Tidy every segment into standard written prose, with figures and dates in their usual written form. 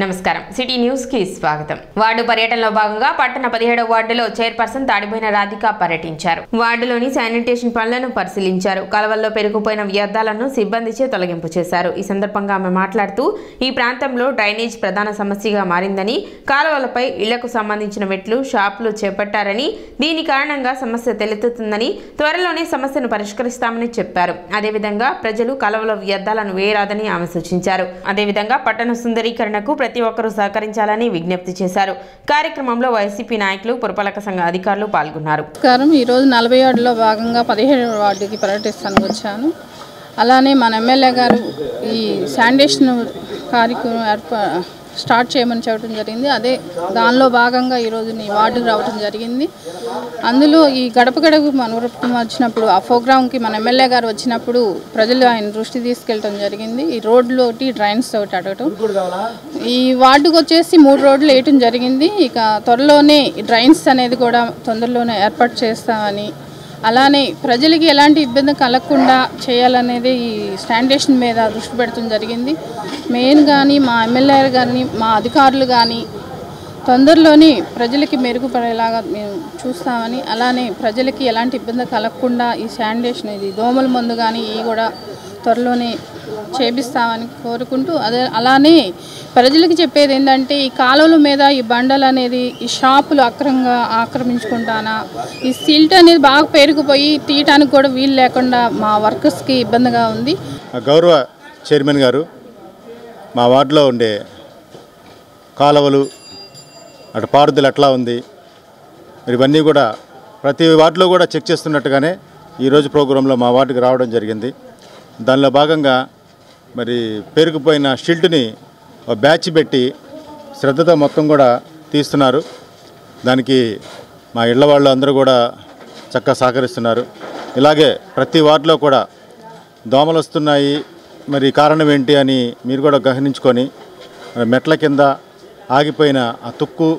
నమస్కారం city news కి స్వాగతం. వార్డు పర్యటనలో భాగంగా పట్టణ 17వ వార్డులో చైర్పర్సన్ తాడిపోయిన రాధిక పర్యటించారు. వార్డులోని శానిటేషన్ పనులను పరిశీలించారు. కాలువల్లో పెరిగిపోయిన వ్యర్థాలను సిబ్బందిచే తొలగింపు చేశారు. ఈ సందర్భంగా ఆమె మాట్లాడుతూ ఈ ప్రాంతంలో డ్రైనేజ్ ప్రధాన సమస్యగా మారిందని, కాలువలపై ఇళ్లకు సంబంధించిన మెట్లు, షాపులు చేపట్టారని, దీని కారణంగా సమస్య తలెత్తుతుందని, త్వరలోనే సమస్యను పరిష్కరిస్తామని చెప్పారు. అదేవిధంగా ప్రజలు కాలువలో వ్యర్థాలను వేయరాదని ఆమె సూచించారు. అదేవిధంగా పట్టణ సుందరీకరణకు ప్రతి ఒక్కరూ సహకరించాలని విజ్ఞప్తి చేశారు. కార్యక్రమంలో వైసీపీ నాయకులు, పురపాలక సంఘ అధికారులు పాల్గొన్నారు. ఈ రోజు 40 వార్డులో భాగంగా 17వ వార్డుకి పర్యటిస్తానికి వచ్చాను. అలానే మన ఎమ్మెల్యే గారు ఈ శానిటేషన్ కార్యక్రమం స్టార్ట్ చేయమని చెప్పడం జరిగింది. అదే దానిలో భాగంగా ఈరోజు నీ వార్డుకు రావడం జరిగింది. అందులో ఈ గడప గడప మనవరత్వం వచ్చినప్పుడు ఆ ప్రోగ్రాంకి మన ఎమ్మెల్యే గారు వచ్చినప్పుడు ప్రజలు ఆయన దృష్టి తీసుకెళ్ళడం జరిగింది. ఈ రోడ్లు ఒకటి, డ్రైన్స్ ఒకటి అడగటం. ఈ వార్డుకు వచ్చేసి 3 రోడ్లు వేయటం జరిగింది. ఇక త్వరలోనే డ్రైన్స్ అనేది కూడా తొందరలోనే ఏర్పాటు చేస్తామని, అలానే ప్రజలకి ఎలాంటి ఇబ్బంది కలగకుండా చేయాలనేది ఈ శానిటేషన్ మీద దృష్టి పెడతాం జరిగింది. మెయిన్ కానీ మా ఎమ్మెల్యే కానీ మా అధికారులు కానీ తొందరలోనే ప్రజలకి మెరుగుపడేలాగా మేము చూస్తామని, అలానే ప్రజలకి ఎలాంటి ఇబ్బంది కలగకుండా ఈ శానిటేషన్ ఇది దోమల మందు కానీ ఇవి కూడా త్వరలోనే చేపిస్తామని కోరుకుంటూ, అలానే ప్రజలకి చెప్పేది ఏంటంటే ఈ కాలువల మీద ఈ బండలు అనేది ఈ షాపులు అక్రమంగా ఆక్రమించుకుంటానా, ఈ సిల్ట్ అనేది బాగా పెరిగిపోయి తీయటానికి కూడా వీలు లేకుండా మా వర్కర్స్కి ఇబ్బందిగా ఉంది. గౌరవ చైర్మన్ గారు మా వార్డులో ఉండే కాలువలు, అటు పారుదల ఎట్లా ఉంది, మరి ఇవన్నీ కూడా ప్రతి వార్డులో కూడా చెక్ చేస్తున్నట్టుగానే ఈరోజు ప్రోగ్రాంలో మా వార్డుకి రావడం జరిగింది. దానిలో భాగంగా మరి పేరుకుపోయిన షిల్ట్ని బ్యాచ్ పెట్టి శ్రద్ధతో మొత్తం కూడా తీస్తున్నారు. దానికి మా ఇళ్ల వాళ్ళు అందరూ కూడా చక్కగా సహకరిస్తున్నారు. ఇలాగే ప్రతి వార్డులో కూడా దోమలు వస్తున్నాయి, మరి కారణం ఏంటి అని మీరు కూడా గమనించుకొని మెట్ల కింద ఆగిపోయిన ఆ తుక్కు,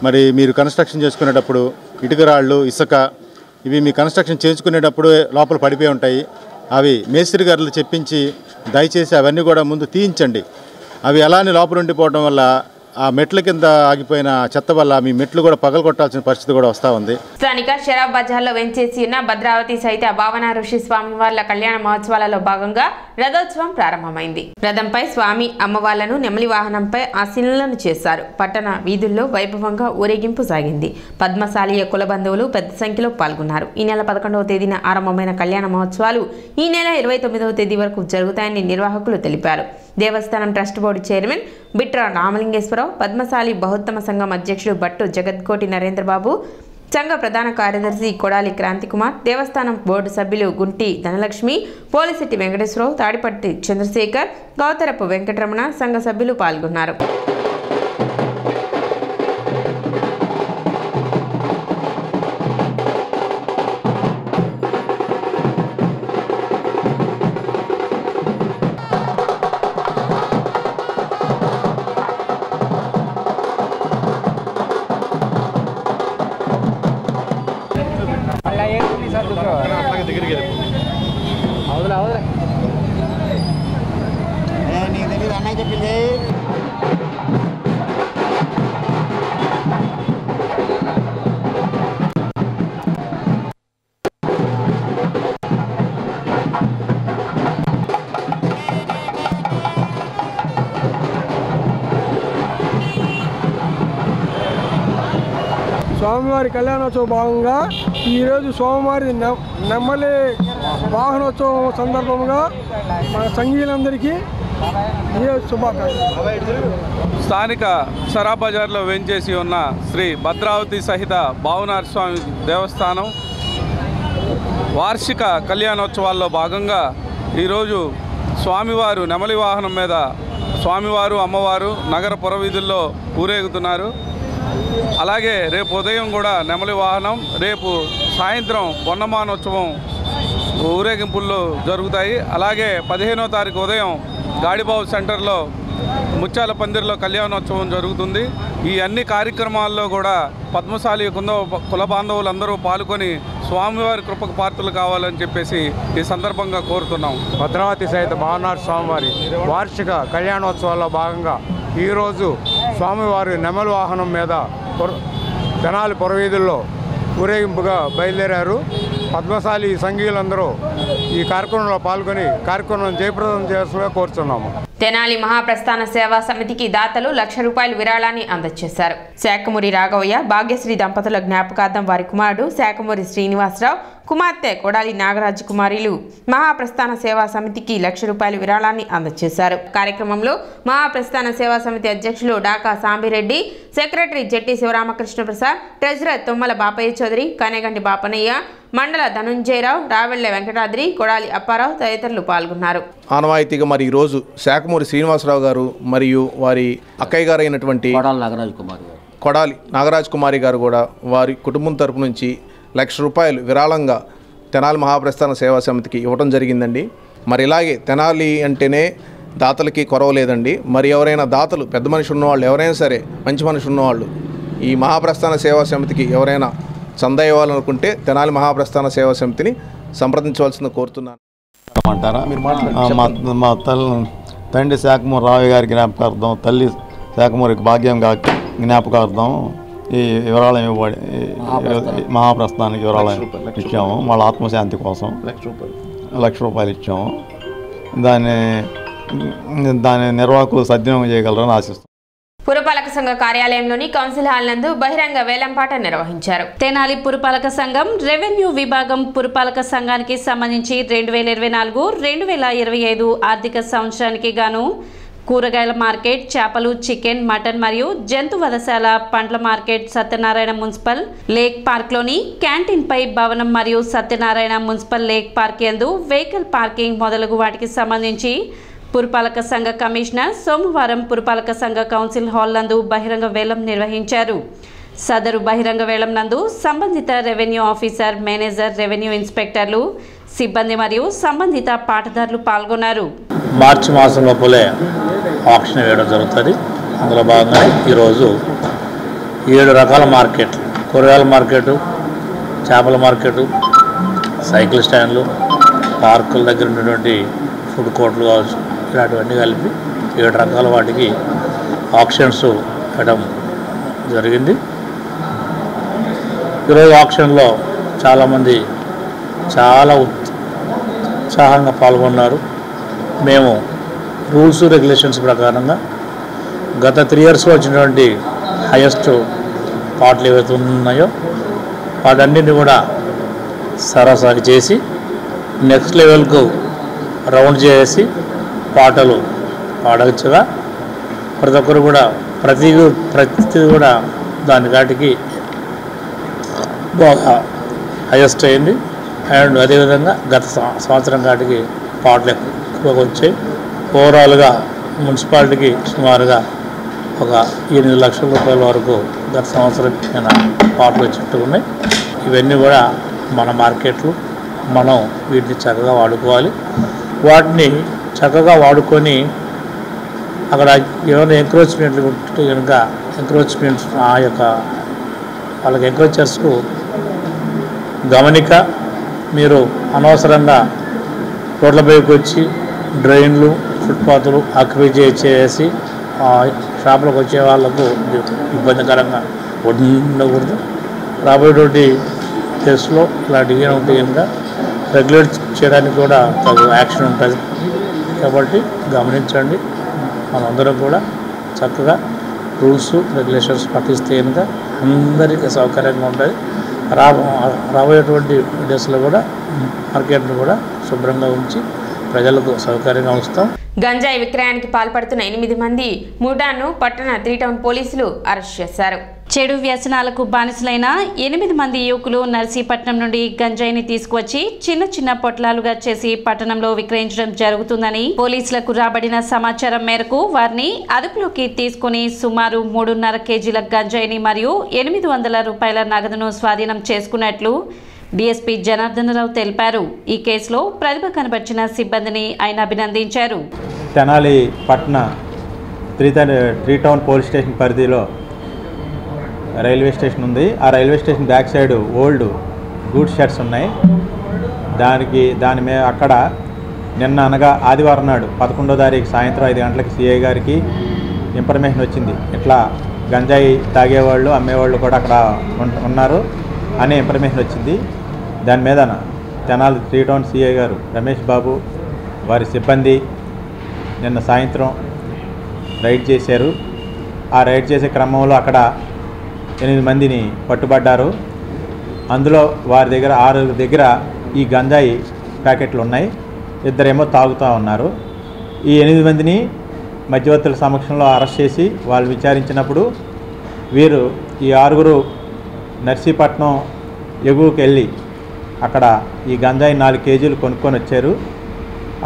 మరి మీరు కన్స్ట్రక్షన్ చేసుకునేటప్పుడు ఇటుకరాళ్ళు, ఇసుక ఇవి మీ కన్స్ట్రక్షన్ చేసుకునేటప్పుడు లోపల పడిపోయి ఉంటాయి. అవి మేస్త్రి గారులు చెప్పించి దయచేసి అవన్నీ కూడా ముందు తీయించండి. అవి అలానే లోపల ఉండిపోవడం వల్ల ఆ మెట్ల కింద ఆగిపోయిన చెత్త వల్ల మీ మెట్లు కూడా పగలగొట్టాల్సిన పరిస్థితి కూడా వస్తూ ఉంది. స్థానిక షరాబ్ బజార్లో వెంచేసి ఉన్న భద్రావతి సహిత భావన ఋషి స్వామివార్ల కళ్యాణ మహోత్సవాలలో భాగంగా రథోత్సవం ప్రారంభమైంది. రథంపై స్వామి అమ్మవార్లను నెమలి వాహనంపై ఆశీనులను చేశారు. పట్టణ వీధుల్లో వైభవంగా ఊరేగింపు సాగింది. పద్మశాలీయ కుల బంధువులు పెద్ద సంఖ్యలో పాల్గొన్నారు. ఈ నెల 11వ తేదీన ఆరంభమైన కళ్యాణ మహోత్సవాలు ఈ నెల 29వ తేదీ వరకు జరుగుతాయని నిర్వాహకులు తెలిపారు. దేవస్థానం trust board chairman Bitra Ramalingeswararao, Padmashali బహుత్తమ సంఘం అధ్యక్షుడు భట్టు జగద్కోటి నరేంద్రబాబు, సంఘ ప్రధాన కార్యదర్శి కొడాలి క్రాంతికుమార్, దేవస్థానం బోర్డు సభ్యులు గుంటి ధనలక్ష్మి, పోలిశెట్టి వెంకటేశ్వరరావు, తాడిపట్టి చంద్రశేఖర్, గౌతరపు వెంకటరమణ సంఘ సభ్యులు పాల్గొన్నారు. స్వామివారి కళ్యాణోత్సవం భాగంగా ఈరోజు స్వామివారి నెమ్మలి వాహనోత్సవం సందర్భంగా మన సంఘీయులందరికీ శుభాకాంక్షలు. స్థానిక షరాబ్ బజార్లో వెంచేసి ఉన్న శ్రీ భద్రావతి సహిత భావనార్ స్వామి దేవస్థానం వార్షిక కళ్యాణోత్సవాల్లో భాగంగా ఈరోజు స్వామివారు నెమలి వాహనం మీద స్వామివారు, అమ్మవారు నగర పురవీధుల్లో ఊరేగుతున్నారు. అలాగే రేపు ఉదయం కూడా నెమలి వాహనం, రేపు సాయంత్రం బొన్నమానోత్సవం ఊరేగింపుల్లో జరుగుతాయి. అలాగే 15వ తారీఖు ఉదయం గాడిబావు సెంటర్లో ముత్యాల పందిరిలో కళ్యాణోత్సవం జరుగుతుంది. ఈ అన్ని కార్యక్రమాల్లో కూడా పద్మశాలి కుల బాంధవులందరూ పాల్గొని స్వామివారి కృపకు పాత్రలు కావాలని చెప్పేసి ఈ సందర్భంగా కోరుతున్నాం. భద్రావతి సహిత భావనార్ స్వామివారి వార్షిక కళ్యాణోత్సవాల్లో భాగంగా ఈరోజు స్వామివారి నెమలి వాహనం మీద తెనాలి పురవీధుల్లో ఊరేగింపుగా బయలుదేరారు. పద్మశాలి సంఘీయులందరూ ఈ కార్యక్రమంలో పాల్గొని కార్యక్రమం జయప్రదం చేయాల్సిందిగా కోరుతున్నాము. తెనాలి మహాప్రస్థాన సేవా సమితికి దాతలు ₹1,00,000 విరాళాన్ని అందజేశారు. శాఖమూరి రాఘవయ్య, భాగ్యశ్రీ దంపతుల జ్ఞాపకార్థం వారి కుమారుడు శాఖమూరి శ్రీనివాసరావు, కుమార్తె కొడాలి నాగరాజు కుమారులు మహాప్రస్థాన సేవా సమితికి ₹1,00,000 విరాళాన్ని అందజేశారు. కార్యక్రమంలో మహాప్రస్థాన సేవా సమితి అధ్యక్షులు డాకా సాంబిరెడ్డి, సెక్రటరీ జెట్టి శివరామకృష్ణ ప్రసాద్, ట్రెజరర్ తుమ్మల బాపయ్య చౌదరి, కనేగంటి బాపనయ్య, మండల ధనుంజయరావు, రావెళ్ల వెంకటాద్రి, కొడాలి అప్పారావు తదితరులు పాల్గొన్నారు. ఆనవాయితీగా మరి ఈరోజు శాఖమూరి శ్రీనివాసరావు గారు మరియు వారి అక్కయ్య గారు అయినటువంటి కొడాలి నాగరాజ్ కుమారి గారు కూడా వారి కుటుంబం తరపు నుంచి ₹1,00,000 విరాళంగా తెనాలి మహాప్రస్థాన సేవా సమితికి ఇవ్వడం జరిగిందండి. మరి ఇలాగే తెనాలి అంటేనే దాతలకి కొరవ లేదండి. మరి ఎవరైనా దాతలు పెద్ద మనిషి ఉన్నవాళ్ళు, ఎవరైనా సరే మంచి మనిషి ఉన్నవాళ్ళు ఈ మహాప్రస్థాన సేవా సమితికి ఎవరైనా చందా ఇవ్వాలనుకుంటే తెనాలి మహాప్రస్థాన సేవా సమితిని సంప్రదించవలసింది కోరుతున్నాను. మా తండ్రి శాఖమూరి రావయ్య గారి జ్ఞాపకార్థం, తల్లి శాఖమూరి భాగ్యం జ్ఞాపకార్థం ఈ వివరాలు ఇవ్వబడి మహాప్రస్థానానికి వివరాలు ఇచ్చాము. వాళ్ళ ఆత్మశాంతి కోసం ₹1,00,000 ఇచ్చాము. దాని నిర్వాహకులు సద్వినియోగం చేయగలరని ఆశిస్తున్నాం. పురపాలక సంఘ కార్యాలయంలోని కౌన్సిల్ హాల్ నందు బహిరంగ వేలంపాట నిర్వహించారు. తెనాలి పురపాలక సంఘం రెవెన్యూ విభాగం పురపాలక సంఘానికి సంబంధించి 2024-2025 ఆర్థిక సంవత్సరానికి గాను కూరగాయల మార్కెట్, చేపలు, చికెన్, మటన్ మరియు జంతు వధశాల, పండ్ల మార్కెట్, సత్యనారాయణ మున్సిపల్ లేక్ పార్క్లోని క్యాంటీన్ పై భవనం మరియు సత్యనారాయణ మున్సిపల్ లేక్ పార్క్ యందు వెహికల్ పార్కింగ్ మొదలగు వాటికి సంబంధించి పురపాలక సంఘ కమిషనర్ సోమవారం పురపాలక సంఘ కౌన్సిల్ హాల్ నందు బహిరంగ వేలం నిర్వహించారు. సదరు బహిరంగ వేలం నందు సంబంధిత రెవెన్యూ ఆఫీసర్, మేనేజర్, రెవెన్యూ ఇన్స్పెక్టర్లు, సిబ్బంది మరియు సంబంధిత పాటదారులు పాల్గొన్నారు. మార్చి మాసం లోపలే ఆక్షన్ వేయడం జరుగుతుంది. అందులో భాగంగా ఈరోజు 7 రకాల మార్కెట్లు, కూరగాయల మార్కెటు, చేపల మార్కెటు, సైకిల్ స్టాండ్లు, పార్కుల దగ్గర ఉన్నటువంటి ఫుడ్ కోర్టులు కావచ్చు, ఇలాంటివన్నీ కలిపి 7 రకాల వాటికి ఆక్షన్స్ పెట్టడం జరిగింది. ఈరోజు ఆక్షన్లో చాలామంది చాలా ఉత్సాహంగా పాల్గొన్నారు. మేము రూల్స్ రెగ్యులేషన్స్ ప్రకారంగా గత 3 ఇయర్స్లో వచ్చినటువంటి హైయెస్ట్ పాటలు ఏవైతే ఉన్నాయో వాటన్నిటిని కూడా సరాసరి చేసి నెక్స్ట్ లెవెల్కు రౌండ్ చేసి పాటలు పాడవచ్చుగా ప్రతి ఒక్కరు కూడా ప్రతి కూడా దాని కాటికి బాగా హైయెస్ట్ అయింది. అండ్ అదేవిధంగా గత సంవత్సరం కాటికి పాటలు ఎక్కువగా వచ్చాయి. ఓవరాల్గా మున్సిపాలిటీకి సుమారుగా ఒక ₹8,00,000 వరకు గత సంవత్సరం పాటలు వచ్చేట్టు ఉన్నాయి. ఇవన్నీ కూడా మన మార్కెట్లు, మనం వీటిని చక్కగా వాడుకోవాలి. వాటిని చక్కగా వాడుకొని అక్కడ ఏమైనా ఎంక్రోచ్మెంట్లు ఉంటే కనుక ఎంక్రోచ్మెంట్స్ ఆ యొక్క వాళ్ళకి ఎంక్రోచర్స్కు గమనిక, మీరు అనవసరంగా రోడ్లపైకి వచ్చి డ్రైన్లు, ఫుట్పాత్లు ఆక్యుపై చేసి షాపులకు వచ్చే వాళ్ళకు ఇబ్బందికరంగా ఉండకూడదు. రాబోయేటువంటి కేసులో ఇలాంటివి ఉంటే కనుక రెగ్యులేట్ చేయడానికి కూడా తగు యాక్షన్ ఉంటుంది. కాబట్టి గమనించండి, మనందరం కూడా చక్కగా రూల్స్ రెగ్యులేషన్స్ పాటిస్తే కనుక అందరికీ సౌకర్యంగా ఉంటుంది. రాబోయేటువంటి డేస్లో కూడా మార్కెట్ను కూడా శుభ్రంగా ఉంచి ప్రజలకు సౌకర్యంగా ఉంచుతాం. గంజాయి విక్రయానికి పాల్పడుతున్న 8 మంది ముఠాను పట్టణ 3 టౌన్ పోలీసులు అరెస్ట్ చేశారు. చెడు వ్యసనాలకు బానిసలైన 8 మంది యువకులు నర్సీపట్నం నుండి గంజాయిని తీసుకువచ్చి చిన్న చిన్న పొట్లాలుగా చేసి పట్టణంలో విక్రయించడం జరుగుతుందని పోలీసులకు రాబడిన సమాచారం మేరకు వారిని అదుపులోకి తీసుకుని సుమారు 3.5 కేజీల గంజాయిని మరియు ₹800 నగదును స్వాధీనం చేసుకున్నట్లు డీఎస్పీ జనార్దనరావు తెలిపారు. ఈ కేసులో ప్రతిభ కనబర్చిన సిబ్బందిని ఆయన అభినందించారు. తెనాలి పట్టణ 3 టౌన్ పోలీస్ స్టేషన్ పరిధిలో రైల్వే స్టేషన్ ఉంది. ఆ railway station back side old goods sheds ఉన్నాయి. దాని మీద అక్కడ నిన్న అనగా ఆదివారం నాడు 11వ తారీఖు సాయంత్రం 5 గంటలకి సిఐ గారికి ఇన్ఫర్మేషన్ వచ్చింది, ఇట్లా గంజాయి తాగేవాళ్ళు అమ్మేవాళ్ళు కూడా అక్కడ ఉన్నారు అనే ఇన్ఫర్మేషన్ వచ్చింది. దాని మీద తెనాలి 3 టౌన్ సిఐ గారు రమేష్ బాబు వారి సిబ్బంది నిన్న సాయంత్రం రైడ్ చేశారు. ఆ రైడ్ చేసే క్రమంలో అక్కడ 8 మందిని పట్టుబడ్డారు. అందులో వారి దగ్గర 6 దగ్గర ఈ గంజాయి ప్యాకెట్లు ఉన్నాయి, 2 ఏమో తాగుతూ ఉన్నారు. ఈ 8 మందిని మధ్యవర్తుల సమక్షంలో అరెస్ట్ చేసి వాళ్ళు విచారించినప్పుడు వీరు ఈ 6 నర్సీపట్నం ఎగువకి వెళ్ళి అక్కడ ఈ గంజాయి 4 కేజీలు కొనుక్కొని వచ్చారు.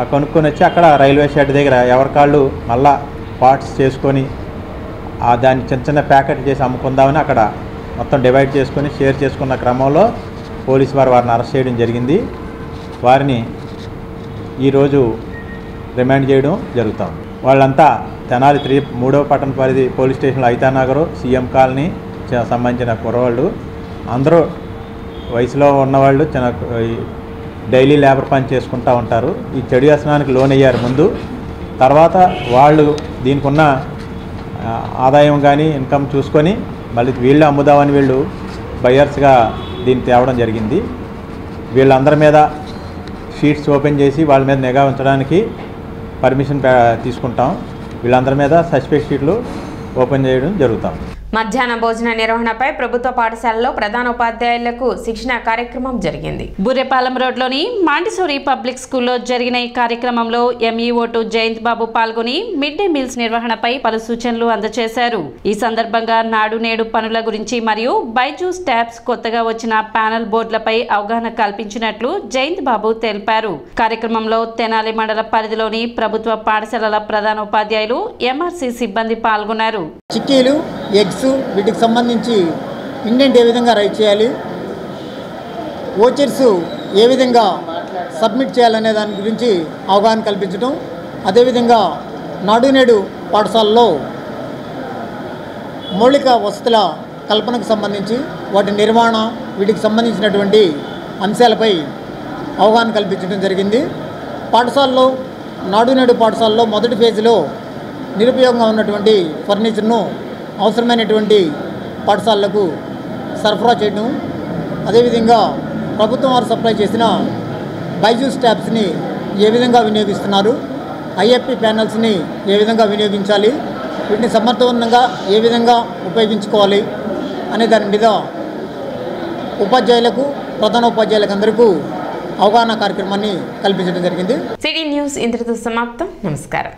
ఆ కొనుక్కొని వచ్చి అక్కడ రైల్వే షెడ్ దగ్గర ఎవరికాళ్ళు మళ్ళా పార్ట్స్ చేసుకొని దాన్ని చిన్న చిన్న ప్యాకెట్ చేసి అమ్ముకుందామని అక్కడ మొత్తం డివైడ్ చేసుకొని షేర్ చేసుకున్న క్రమంలో పోలీసు వారిని అరెస్ట్ చేయడం జరిగింది. వారిని ఈరోజు రిమాండ్ చేయడం జరుగుతుంది. వాళ్ళంతా తెనాలి 3వ పట్టణ పరిధి పోలీస్ స్టేషన్లో ఐతానగర్ సీఎం కాలనీ సంబంధించిన కుర్రవాళ్ళు, అందరూ వయసులో ఉన్నవాళ్ళు డైలీ లేబర్ పని చేసుకుంటూ ఉంటారు. ఈ చెడు వ్యసనానికి లోన్ అయ్యారు ముందు, తర్వాత వాళ్ళు దీనికి ఉన్న ఆదాయం కానీ ఇన్కమ్ చూసుకొని మళ్ళీ వీళ్ళు అమ్ముదామని వీళ్ళు బయర్స్గా దీన్ని తేవడం జరిగింది. వీళ్ళందరి మీద షీట్స్ ఓపెన్ చేసి వాళ్ళ మీద నిఘా ఉంచడానికి పర్మిషన్ తీసుకుంటాం. వీళ్ళందరి మీద సస్పెక్ట్ షీట్లు ఓపెన్ చేయడం జరుగుతాం. మధ్యాహ్న భోజన నిర్వహణపై ప్రభుత్వ పాఠశాలలో ప్రధాన ఉపాధ్యాయులకు శిక్షణ కార్యక్రమం జరిగింది. బుర్రెపాలెం రోడ్లోని మాంటిసోరీ పబ్లిక్ స్కూల్లో జరిగిన ఈ కార్యక్రమంలో ఎంఈఓ2 జయంత్ బాబు పాల్గొని మిడ్ డే మీల్స్ నిర్వహణపై పలు సూచనలు అందజేశారు. ఈ సందర్భంగా నాడు నేడు పనుల గురించి మరియు బైజూస్ ట్యాబ్స్ కొత్తగా వచ్చిన ప్యానల్ బోర్డులపై అవగాహన కల్పించినట్లు జయంత్ బాబు తెలిపారు. కార్యక్రమంలో తెనాలి మండల పరిధిలోని ప్రభుత్వ పాఠశాలల ప్రధాన ఉపాధ్యాయులు ఎంఆర్సీ సిబ్బంది పాల్గొన్నారు. చిక్కీలు, ఎగ్స్ వీటికి సంబంధించి ఇండెంట్ ఏ విధంగా రైట్ చేయాలి, ఓచర్స్ ఏ విధంగా సబ్మిట్ చేయాలనే దాని గురించి అవగాహన కల్పించడం, అదేవిధంగా నాడు నేడు పాఠశాలలో మౌలిక వసతుల కల్పనకు సంబంధించి వాటి నిర్వహణ వీటికి సంబంధించినటువంటి అంశాలపై అవగాహన కల్పించడం జరిగింది. పాఠశాలలో నాడు నేడు పాఠశాలలో మొదటి ఫేజ్లో నిరుపయోగంగా ఉన్నటువంటి ఫర్నిచర్ను అవసరమైనటువంటి పాఠశాలలకు సరఫరా చేయడం, అదేవిధంగా ప్రభుత్వం వారు సప్లై చేసిన బైజూస్ ట్యాబ్స్ని ఏ విధంగా వినియోగిస్తున్నారు, ఐఎఫ్పి ప్యానల్స్ని ఏ విధంగా వినియోగించాలి, వీటిని సమర్థవంతంగా ఏ విధంగా ఉపయోగించుకోవాలి అనే దాని మీద ఉపాధ్యాయులకు ప్రధాన ఉపాధ్యాయులకు అందరికీ అవగాహన కార్యక్రమాన్ని కల్పించడం జరిగింది. సిటీ న్యూస్ ఇంతటితో సమాప్తం. నమస్కారం.